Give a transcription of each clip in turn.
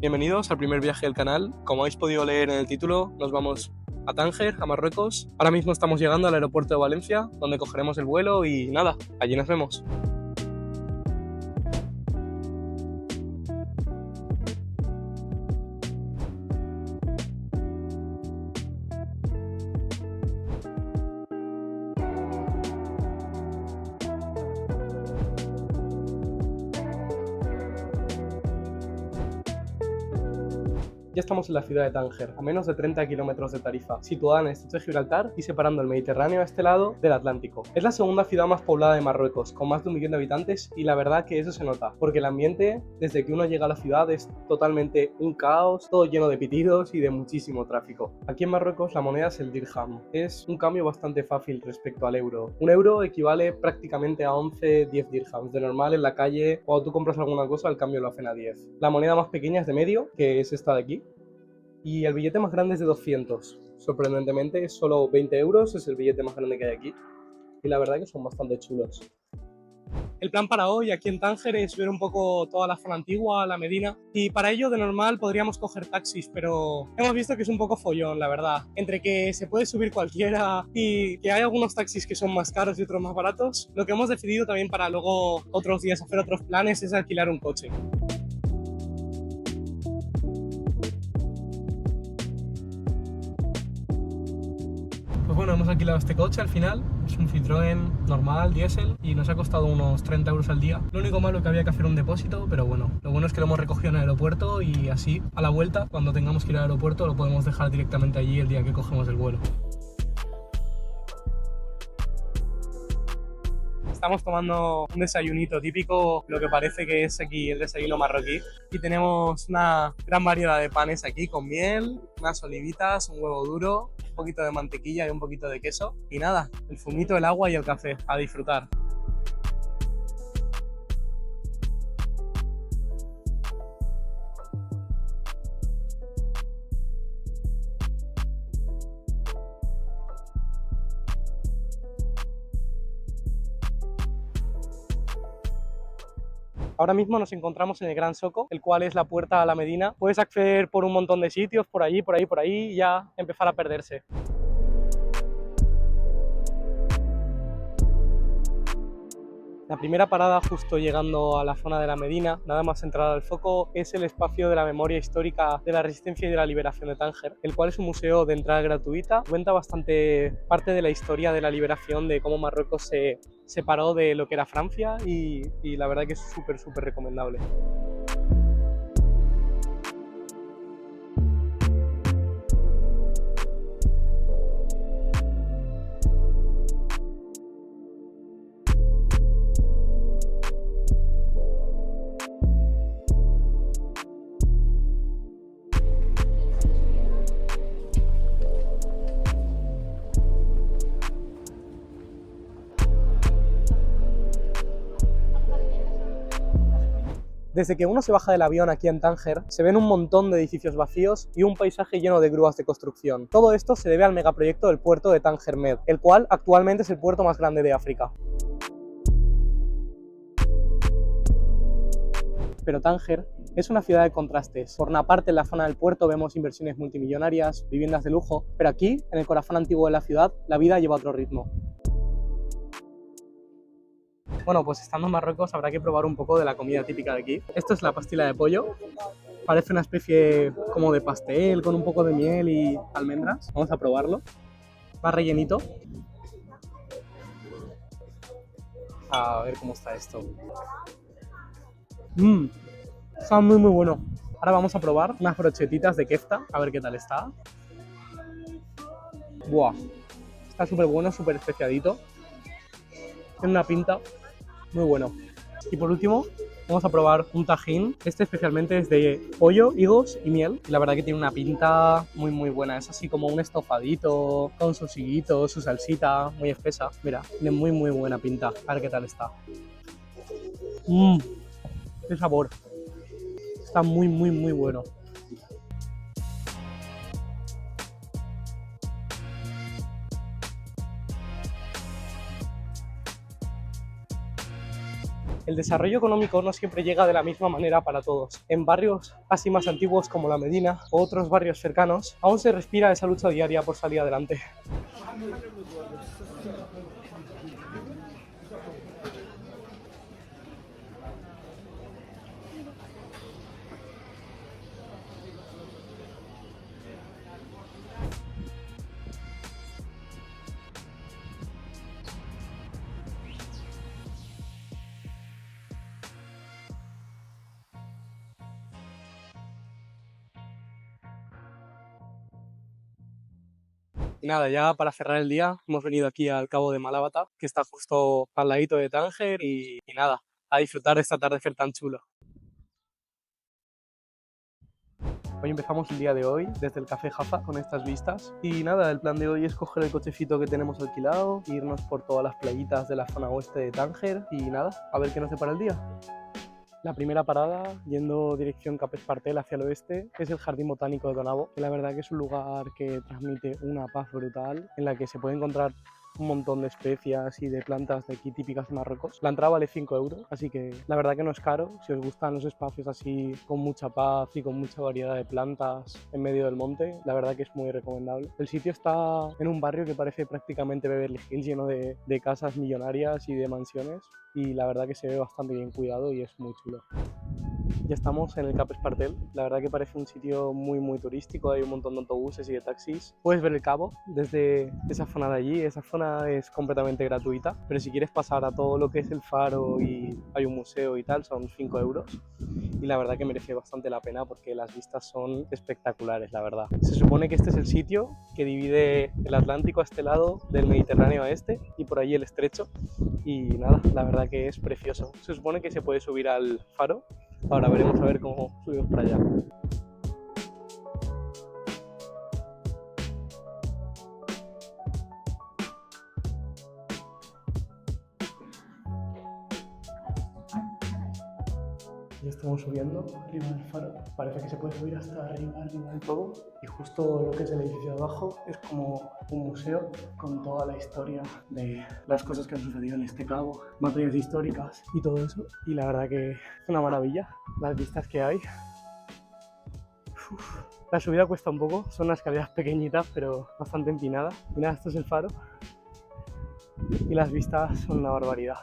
Bienvenidos al primer viaje del canal. Como habéis podido leer en el título, nos vamos a Tánger, a Marruecos. Ahora mismo estamos llegando al aeropuerto de Valencia, donde cogeremos el vuelo y nada, allí nos vemos. Ya estamos en la ciudad de Tánger, a menos de 30 kilómetros de Tarifa, situada en el estrecho de Gibraltar y separando el Mediterráneo a este lado del Atlántico. Es la segunda ciudad más poblada de Marruecos, con más de 1 millón de habitantes, y la verdad que eso se nota, porque el ambiente, desde que uno llega a la ciudad, es totalmente un caos, todo lleno de pitidos y de muchísimo tráfico. Aquí en Marruecos la moneda es el dirham. Es un cambio bastante fácil respecto al euro. Un euro equivale prácticamente a 11-10 dirhams. De normal en la calle, cuando tú compras alguna cosa, el cambio lo hacen a 10. La moneda más pequeña es de medio, que es esta de aquí. Y el billete más grande es de 200. Sorprendentemente, es solo 20 euros, es el billete más grande que hay aquí. Y la verdad que son bastante chulos. El plan para hoy aquí en Tánger es ver un poco toda la zona antigua, la Medina. Y para ello, de normal, podríamos coger taxis, pero hemos visto que es un poco follón, la verdad. Entre que se puede subir cualquiera y que hay algunos taxis que son más caros y otros más baratos, lo que hemos decidido también para luego otros días hacer otros planes es alquilar un coche. Pues bueno, hemos alquilado este coche al final, es un Citroën normal, diésel, y nos ha costado unos 30 euros al día. Lo único malo es que había que hacer un depósito, pero bueno, lo bueno es que lo hemos recogido en el aeropuerto y así, a la vuelta, cuando tengamos que ir al aeropuerto, lo podemos dejar directamente allí el día que cogemos el vuelo. Estamos tomando un desayunito típico, lo que parece que es aquí el desayuno marroquí. Y tenemos una gran variedad de panes aquí con miel, unas olivitas, un huevo duro, un poquito de mantequilla y un poquito de queso. Y nada, el zumito, el agua y el café, a disfrutar. Ahora mismo nos encontramos en el Gran Zoco, el cual es la puerta a la Medina. Puedes acceder por un montón de sitios, por allí, por ahí, por ahí, y ya empezar a perderse. La primera parada, justo llegando a la zona de la Medina, nada más entrar al Zoco, es el espacio de la memoria histórica de la resistencia y de la liberación de Tánger, el cual es un museo de entrada gratuita. Cuenta bastante parte de la historia de la liberación, de cómo Marruecos se separó de lo que era Francia, y la verdad que es súper recomendable. Desde que uno se baja del avión aquí en Tánger, se ven un montón de edificios vacíos y un paisaje lleno de grúas de construcción. Todo esto se debe al megaproyecto del puerto de Tánger Med, el cual actualmente es el puerto más grande de África. Pero Tánger es una ciudad de contrastes. Por una parte, en la zona del puerto vemos inversiones multimillonarias, viviendas de lujo, pero aquí, en el corazón antiguo de la ciudad, la vida lleva otro ritmo. Bueno, pues estando en Marruecos habrá que probar un poco de la comida típica de aquí. Esto es la pastilla de pollo. Parece una especie como de pastel con un poco de miel y almendras. Vamos a probarlo. Va rellenito. A ver cómo está esto. Está muy bueno. Ahora vamos a probar unas brochetitas de kefta, a ver qué tal está. Buah, está súper bueno, súper especiadito. Tiene una pinta muy bueno. Y por último, vamos a probar un tajín. Este especialmente es de pollo, higos y miel. Y la verdad que tiene una pinta muy buena. Es así como un estofadito con sus higuitos, su salsita muy espesa. Mira, tiene muy buena pinta. A ver qué tal está. ¡Qué sabor! Está muy bueno. El desarrollo económico no siempre llega de la misma manera para todos. En barrios así más antiguos como la Medina o otros barrios cercanos, aún se respira esa lucha diaria por salir adelante. Y nada, ya para cerrar el día, hemos venido aquí al Cabo de Malabata, que está justo al ladito de Tánger, y nada, a disfrutar de este atardecer tan chulo. Hoy empezamos el día de hoy desde el Café Jaffa con estas vistas y nada, el plan de hoy es coger el cochecito que tenemos alquilado, irnos por todas las playitas de la zona oeste de Tánger y nada, a ver qué nos depara el día. La primera parada, yendo dirección Cap Espartel hacia el oeste, es el Jardín Botánico de Donabo, que la verdad que es un lugar que transmite una paz brutal, en la que se puede encontrar un montón de especias y de plantas de aquí típicas de Marruecos. La entrada vale 5 euros, así que la verdad que no es caro. Si os gustan los espacios así con mucha paz y con mucha variedad de plantas en medio del monte, la verdad que es muy recomendable. El sitio está en un barrio que parece prácticamente Beverly Hills, lleno de casas millonarias y de mansiones, y la verdad que se ve bastante bien cuidado y es muy chulo. Ya estamos en el Cap Espartel, la verdad que parece un sitio muy turístico, hay un montón de autobuses y de taxis. Puedes ver el cabo desde esa zona de allí, esa zona es completamente gratuita, pero si quieres pasar a todo lo que es el faro y hay un museo y tal, son 5 euros. Y la verdad que merece bastante la pena porque las vistas son espectaculares, la verdad. Se supone que este es el sitio que divide el Atlántico a este lado del Mediterráneo a este y por allí el estrecho. Y nada, la verdad que es precioso. Se supone que se puede subir al faro. Ahora veremos a ver cómo subimos para allá. Ya estamos subiendo arriba del faro. Parece que se puede subir hasta arriba del todo. Y justo lo que es el edificio de abajo es como un museo con toda la historia de las cosas que han sucedido en este cabo, batallas históricas y todo eso. Y la verdad que es una maravilla las vistas que hay. Uf. La subida cuesta un poco, son unas escaleras pequeñitas pero bastante empinadas. Y nada, esto es el faro y las vistas son una barbaridad.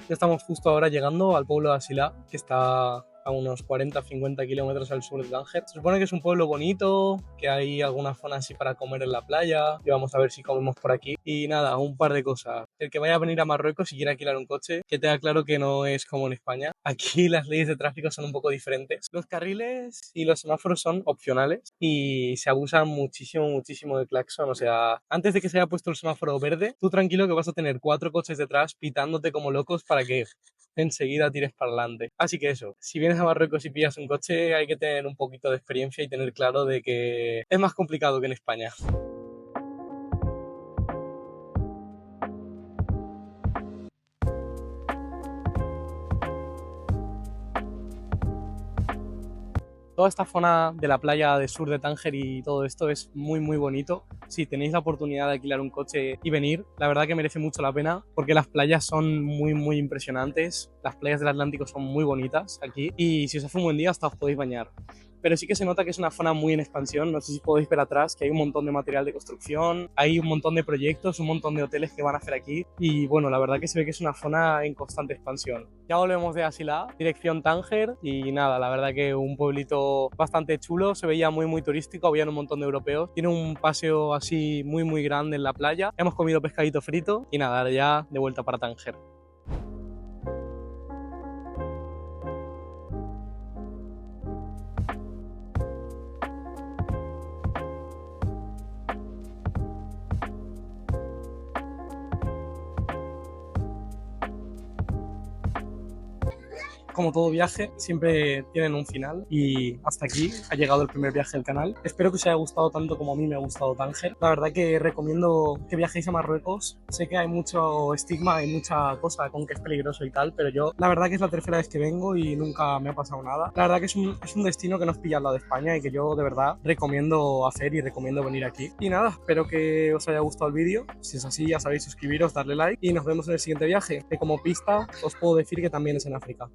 Ya estamos justo ahora llegando al pueblo de Asilá, que está a unos 40-50 kilómetros al sur de Tánger. Se supone que es un pueblo bonito, que hay alguna zona así para comer en la playa, y vamos a ver si comemos por aquí. Y nada, un par de cosas. El que vaya a venir a Marruecos y quiera alquilar un coche, que tenga claro que no es como en España. Aquí las leyes de tráfico son un poco diferentes. Los carriles y los semáforos son opcionales y se abusan muchísimo del claxon. O sea, antes de que se haya puesto el semáforo verde, tú tranquilo que vas a tener 4 coches detrás pitándote como locos para que enseguida tires para adelante. Así que eso, si vienes a Marruecos y pillas un coche, hay que tener un poquito de experiencia y tener claro de que es más complicado que en España. Toda esta zona de la playa de sur de Tánger y todo esto es muy bonito. Si tenéis la oportunidad de alquilar un coche y venir, la verdad que merece mucho la pena porque las playas son muy impresionantes. Las playas del Atlántico son muy bonitas aquí y si os hace un buen día hasta os podéis bañar. Pero sí que se nota que es una zona muy en expansión. No sé si podéis ver atrás que hay un montón de material de construcción, hay un montón de proyectos, un montón de hoteles que van a hacer aquí y bueno, la verdad que se ve que es una zona en constante expansión. Ya volvemos de Asilá, dirección Tánger y nada, la verdad que un pueblito bastante chulo, se veía muy turístico, había un montón de europeos, tiene un paseo así muy grande en la playa, hemos comido pescadito frito y nada, ya de vuelta para Tánger. como todo viaje, siempre tienen un final y hasta aquí ha llegado el primer viaje del canal. Espero que os haya gustado tanto como a mí me ha gustado Tánger. La verdad que recomiendo que viajéis a Marruecos. Sé que hay mucho estigma, hay mucha cosa con que es peligroso y tal, pero yo la verdad que es la tercera vez que vengo y nunca me ha pasado nada. La verdad que es un destino que nos pilla al lado de España y que yo de verdad recomiendo hacer y recomiendo venir aquí. Y nada, espero que os haya gustado el vídeo. Si es así, ya sabéis, suscribiros, darle like y nos vemos en el siguiente viaje, que como pista os puedo decir que también es en África.